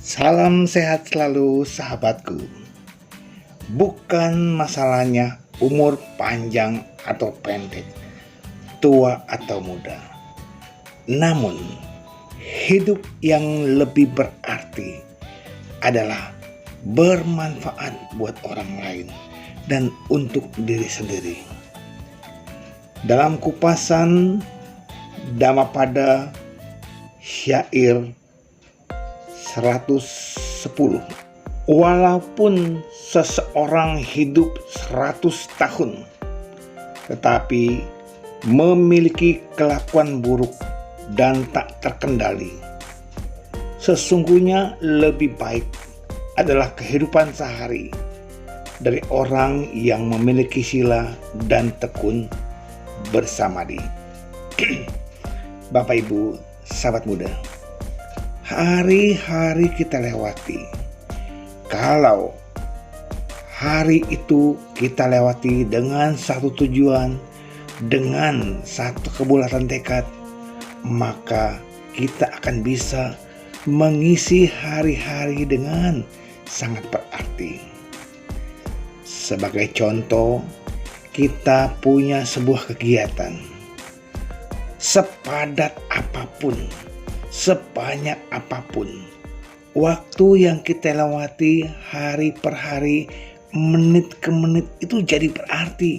Salam sehat selalu sahabatku. Bukan masalahnya umur panjang atau pendek, tua atau muda. Namun, hidup yang lebih berarti adalah bermanfaat buat orang lain dan untuk diri sendiri. Dalam kupasan Dhammapada syair 110, walaupun seseorang hidup 100 tahun tetapi memiliki kelakuan buruk dan tak terkendali, sesungguhnya lebih baik adalah kehidupan sehari dari orang yang memiliki sila dan tekun bersamadi. Bapak Ibu, sahabat muda, hari-hari kita lewati. Kalau hari itu kita lewati dengan satu tujuan, dengan satu kebulatan tekad, maka kita akan bisa mengisi hari-hari dengan sangat berarti. Sebagai contoh, kita punya sebuah kegiatan. Sepadat apapun, sebanyak apapun, waktu yang kita lewati hari per hari, menit ke menit itu jadi berarti.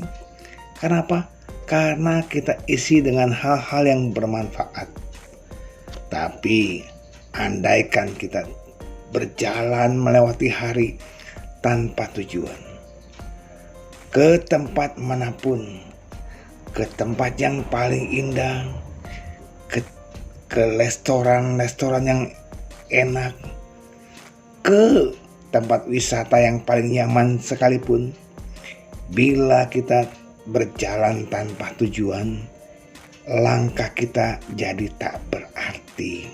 Kenapa? Karena kita isi dengan hal-hal yang bermanfaat. Tapi andaikan kita berjalan melewati hari tanpa tujuan, ke tempat manapun, ke tempat yang paling indah, ke restoran-restoran yang enak, ke tempat wisata yang paling nyaman sekalipun, bila kita berjalan tanpa tujuan, langkah kita jadi tak berarti.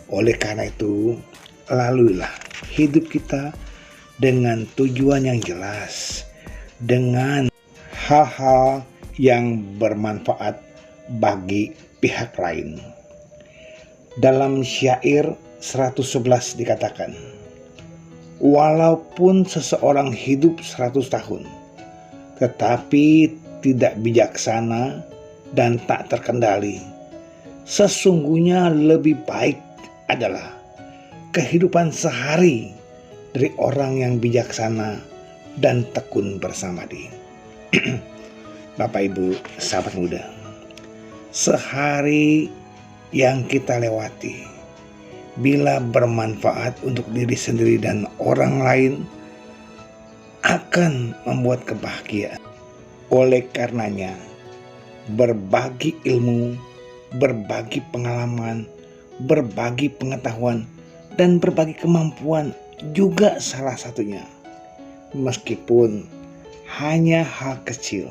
Oleh karena itu, laluilah hidup kita dengan tujuan yang jelas, dengan hal-hal yang bermanfaat bagi pihak lain. Dalam syair 111 dikatakan, walaupun seseorang hidup 100 tahun, tetapi tidak bijaksana dan tak terkendali, sesungguhnya lebih baik adalah kehidupan sehari dari orang yang bijaksana dan tekun bersamadi. Bapak Ibu, sahabat muda, sehari yang kita lewati, bila bermanfaat untuk diri sendiri dan orang lain, akan membuat kebahagiaan. Oleh karenanya, berbagi ilmu, berbagi pengalaman, berbagi pengetahuan, dan berbagi kemampuan juga salah satunya. Meskipun hanya hal kecil.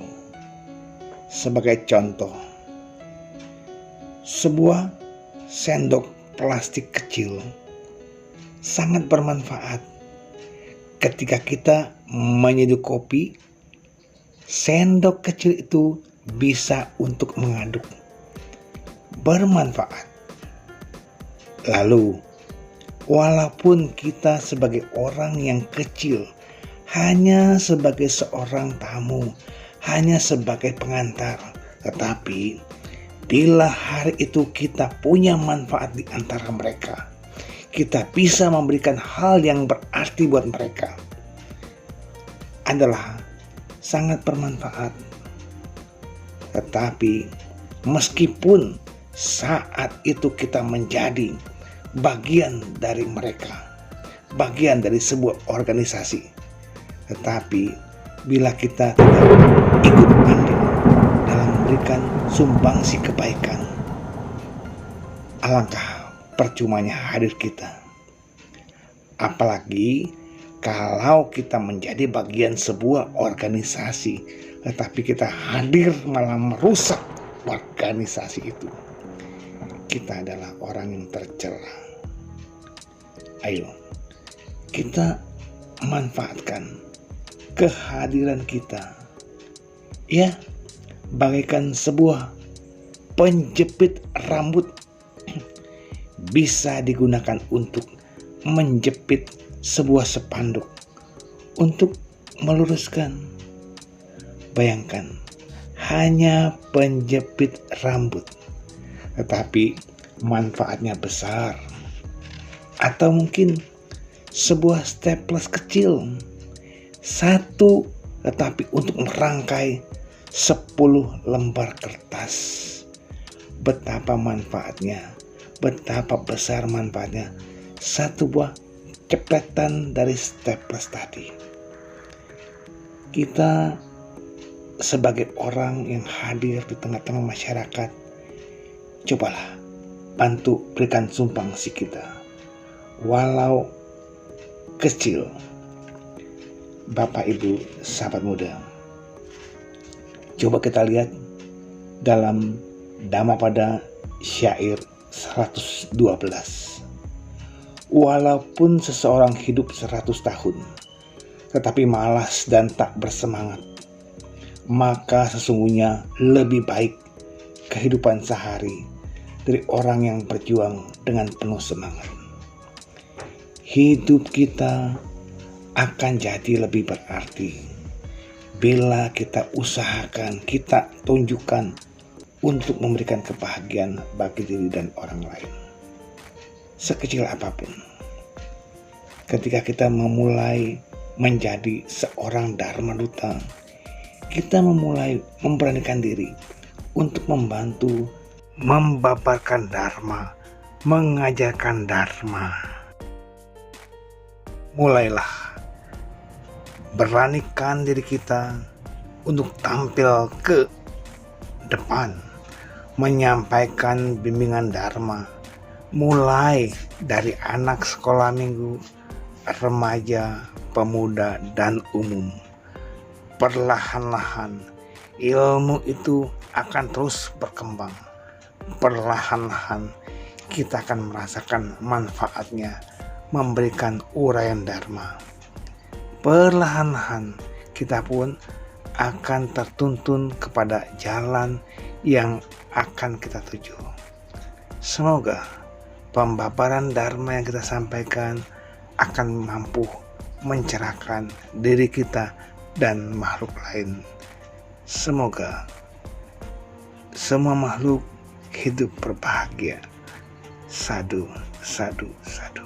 Sebagai contoh, sebuah sendok plastik kecil sangat bermanfaat. Ketika kita menyeduh kopi, sendok kecil itu bisa untuk mengaduk. Bermanfaat. Lalu, walaupun kita sebagai orang yang kecil, hanya sebagai seorang tamu, hanya sebagai pengantar, tetapi bila hari itu kita punya manfaat di antara mereka, kita bisa memberikan hal yang berarti buat mereka, adalah sangat bermanfaat. Tetapi meskipun saat itu kita menjadi bagian dari mereka, bagian dari sebuah organisasi, tetapi bila kita tidak ikut andil dalam memberikan sumbangsi kebaikan, alangkah percumanya hadir kita. Apalagi kalau kita menjadi bagian sebuah organisasi, tetapi kita hadir malah merusak organisasi itu. Kita adalah orang yang tercela. Ayo, kita manfaatkan kehadiran kita, ya, bagaikan sebuah penjepit rambut bisa digunakan untuk menjepit sebuah spanduk untuk meluruskan. Bayangkan, hanya penjepit rambut, tetapi manfaatnya besar. Atau mungkin sebuah staples kecil, satu tetapi untuk merangkai 10 lembar kertas. Betapa manfaatnya, betapa besar manfaatnya satu buah cepetan dari staples tadi. Kita sebagai orang yang hadir di tengah-tengah masyarakat, cobalah bantu berikan sumbangsi kita, walau kecil. Bapak, Ibu, sahabat muda, coba kita lihat dalam Dhammapada syair 112. Walaupun seseorang hidup 100 tahun, tetapi malas dan tak bersemangat, maka sesungguhnya lebih baik kehidupan sehari dari orang yang berjuang dengan penuh semangat. Hidup kita akan jadi lebih berarti bila kita usahakan, kita tunjukkan untuk memberikan kebahagiaan bagi diri dan orang lain. Sekecil apapun, ketika kita memulai menjadi seorang Dharma Duta, kita memulai memberanikan diri untuk membantu membabarkan Dharma, mengajarkan Dharma. Mulailah beranikan diri kita untuk tampil ke depan, menyampaikan bimbingan Dharma, mulai dari anak sekolah minggu, remaja, pemuda, dan umum. Perlahan-lahan ilmu itu akan terus berkembang. Perlahan-lahan kita akan merasakan manfaatnya memberikan uraian Dharma. Perlahan-lahan kita pun akan tertuntun kepada jalan yang akan kita tuju. Semoga pembabaran Dharma yang kita sampaikan akan mampu mencerahkan diri kita dan makhluk lain. Semoga semua makhluk hidup berbahagia. Sadu, sadu, sadu.